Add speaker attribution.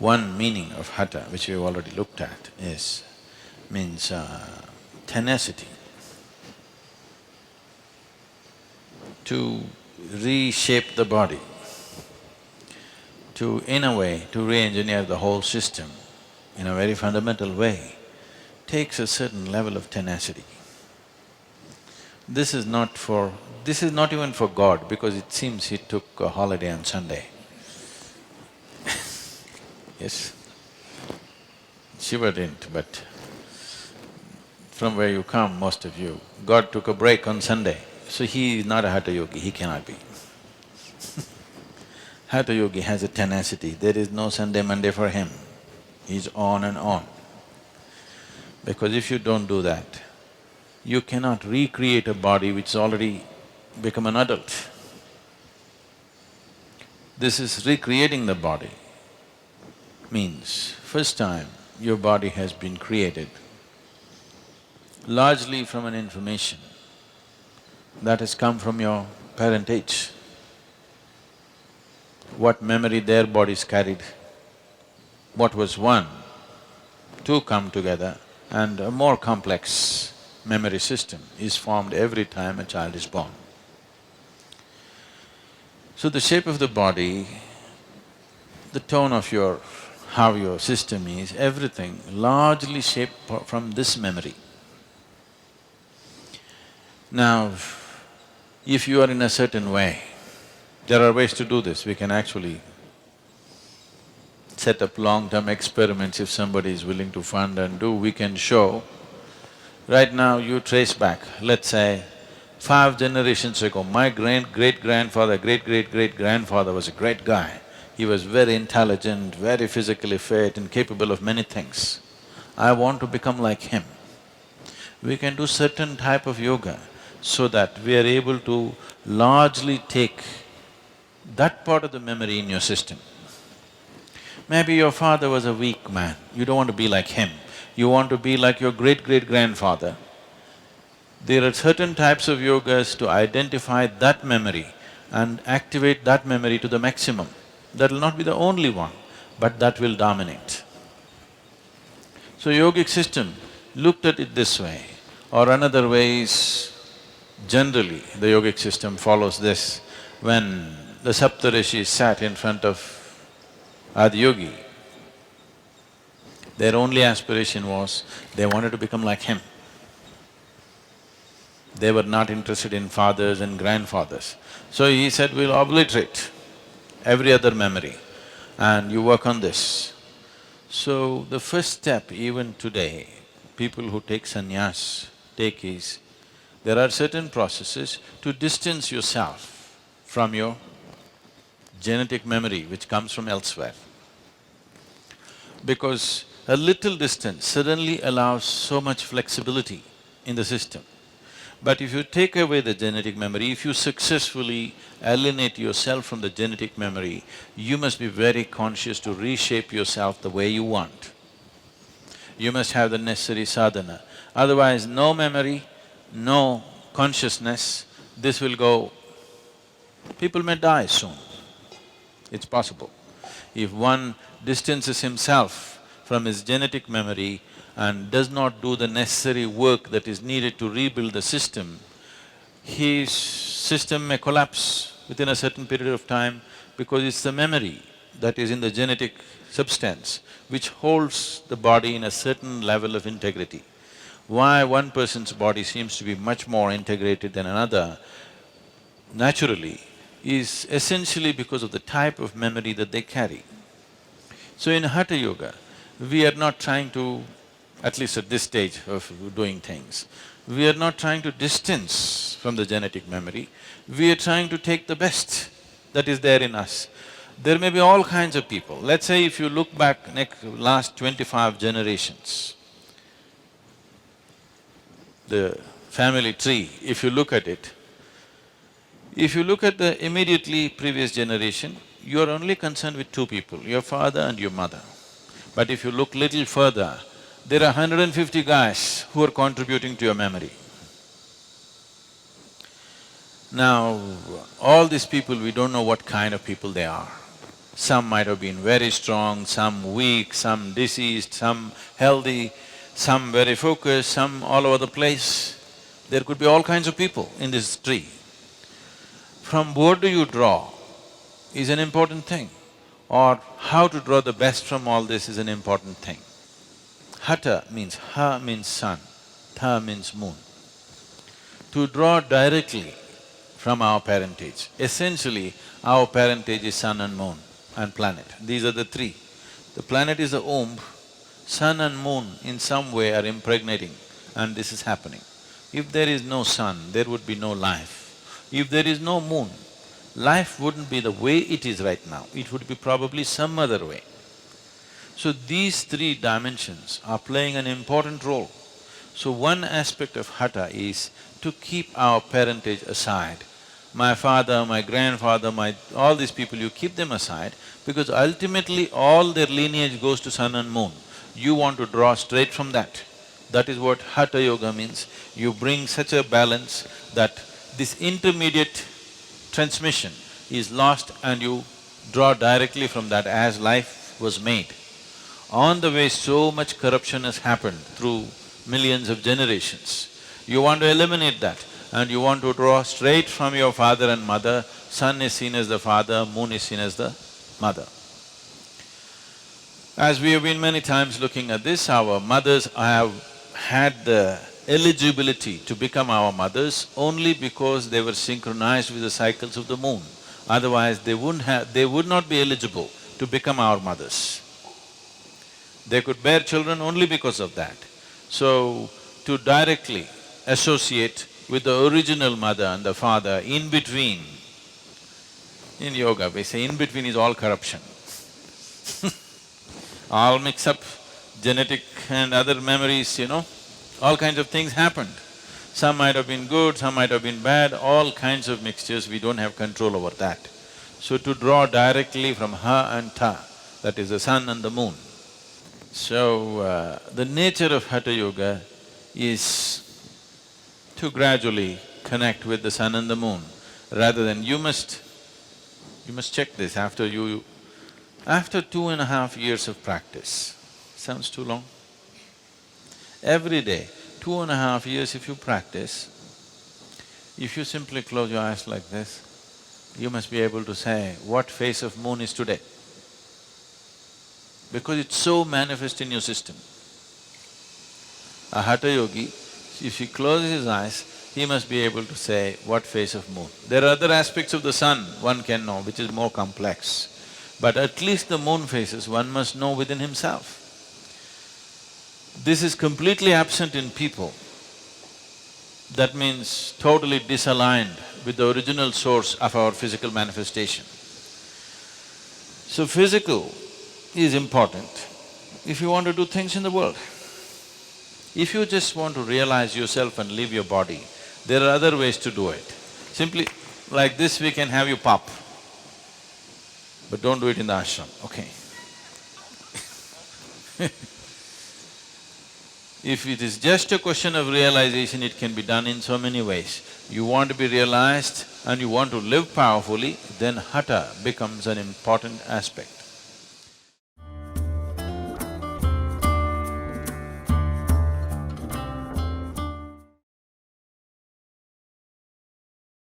Speaker 1: One meaning of Hatha, which we've already looked at, means tenacity. To reshape the body, in a way, to re-engineer the whole system in a very fundamental way, takes a certain level of tenacity. This is not even for God, because it seems he took a holiday on Sunday. Yes? Shiva didn't, but from where you come, most of you, God took a break on Sunday. So he is not a Hatha yogi, he cannot be. Hatha yogi has a tenacity, there is no Sunday, Monday for him. He's on and on. Because if you don't do that, you cannot recreate a body which has already become an adult. This is recreating the body. Means, first time your body has been created largely from an information that has come from your parentage. What memory their bodies carried, what was one, two come together, and a more complex memory system is formed every time a child is born. So the shape of the body, the tone of how your system is, everything largely shaped from this memory. Now, if you are in a certain way, there are ways to do this, we can actually set up long-term experiments if somebody is willing to fund and do, we can show. Right now you trace back, let's say, 5 generations ago, my great-grandfather, great-great-great-grandfather was a great guy. He was very intelligent, very physically fit and capable of many things. I want to become like him. We can do certain type of yoga so that we are able to largely take that part of the memory in your system. Maybe your father was a weak man, you don't want to be like him, you want to be like your great-great-grandfather. There are certain types of yogas to identify that memory and activate that memory to the maximum. That will not be the only one, but that will dominate. So yogic system looked at it this way, or another way is, generally the yogic system follows this. When the Saptarishis sat in front of Adiyogi, their only aspiration was, they wanted to become like him. They were not interested in fathers and grandfathers. So he said, we'll obliterate every other memory and you work on this. So the first step even today, people who take sannyas take is, there are certain processes to distance yourself from your genetic memory which comes from elsewhere. Because a little distance suddenly allows so much flexibility in the system. But if you take away the genetic memory, if you successfully alienate yourself from the genetic memory, you must be very conscious to reshape yourself the way you want. You must have the necessary sadhana. Otherwise, no memory, no consciousness, this will go… People may die soon. It's possible. If one distances himself from his genetic memory and does not do the necessary work that is needed to rebuild the system, his system may collapse within a certain period of time because it's the memory that is in the genetic substance which holds the body in a certain level of integrity. Why one person's body seems to be much more integrated than another, naturally, is essentially because of the type of memory that they carry. So in Hatha Yoga, we are not trying to, at least at this stage of doing things, we are not trying to distance from the genetic memory, we are trying to take the best that is there in us. There may be all kinds of people. Let's say if you look back last 25 generations, the family tree, if you look at it, if you look at the immediately previous generation, you are only concerned with 2 people, your father and your mother. But if you look little further, there are 150 guys who are contributing to your memory. Now, all these people, we don't know what kind of people they are. Some might have been very strong, some weak, some diseased, some healthy, some very focused, some all over the place. There could be all kinds of people in this tree. From what do you draw is an important thing, or how to draw the best from all this is an important thing. Hatha means, ha means sun, tha means moon. To draw directly from our parentage, essentially our parentage is sun and moon and planet. These are the three. The planet is the womb, sun and moon in some way are impregnating and this is happening. If there is no sun, there would be no life. If there is no moon, life wouldn't be the way it is right now, it would be probably some other way. So these three dimensions are playing an important role. So one aspect of Hatha is to keep our parentage aside. My father, my grandfather, all these people, you keep them aside because ultimately all their lineage goes to sun and moon. You want to draw straight from that. That is what Hatha Yoga means. You bring such a balance that this intermediate transmission is lost and you draw directly from that as life was made. On the way, so much corruption has happened through millions of generations. You want to eliminate that and you want to draw straight from your father and mother. Sun is seen as the father, moon is seen as the mother. As we have been many times looking at this, our mothers have had the eligibility to become our mothers only because they were synchronized with the cycles of the moon. Otherwise, they would not be eligible to become our mothers. They could bear children only because of that. So, to directly associate with the original mother and the father, in between, in yoga we say in between is all corruption. All mix up, genetic and other memories, all kinds of things happened. Some might have been good, some might have been bad, all kinds of mixtures, we don't have control over that. So to draw directly from Ha and Ta, that is the sun and the moon. So, the nature of Hatha Yoga is to gradually connect with the sun and the moon, rather than you must check this after 2.5 years of practice. Sounds too long? Every day, 2.5 years if you practice, if you simply close your eyes like this, you must be able to say what phase of moon is today, because it's so manifest in your system. A Hatha yogi, if he closes his eyes, he must be able to say what phase of moon. There are other aspects of the sun one can know, which is more complex, but at least the moon phases one must know within himself. This is completely absent in people. That means totally disaligned with the original source of our physical manifestation. So physical is important if you want to do things in the world. If you just want to realize yourself and leave your body, there are other ways to do it. Simply like this we can have you pop, but don't do it in the ashram, okay? If it is just a question of realization, it can be done in so many ways. You want to be realized and you want to live powerfully, then Hatha becomes an important aspect.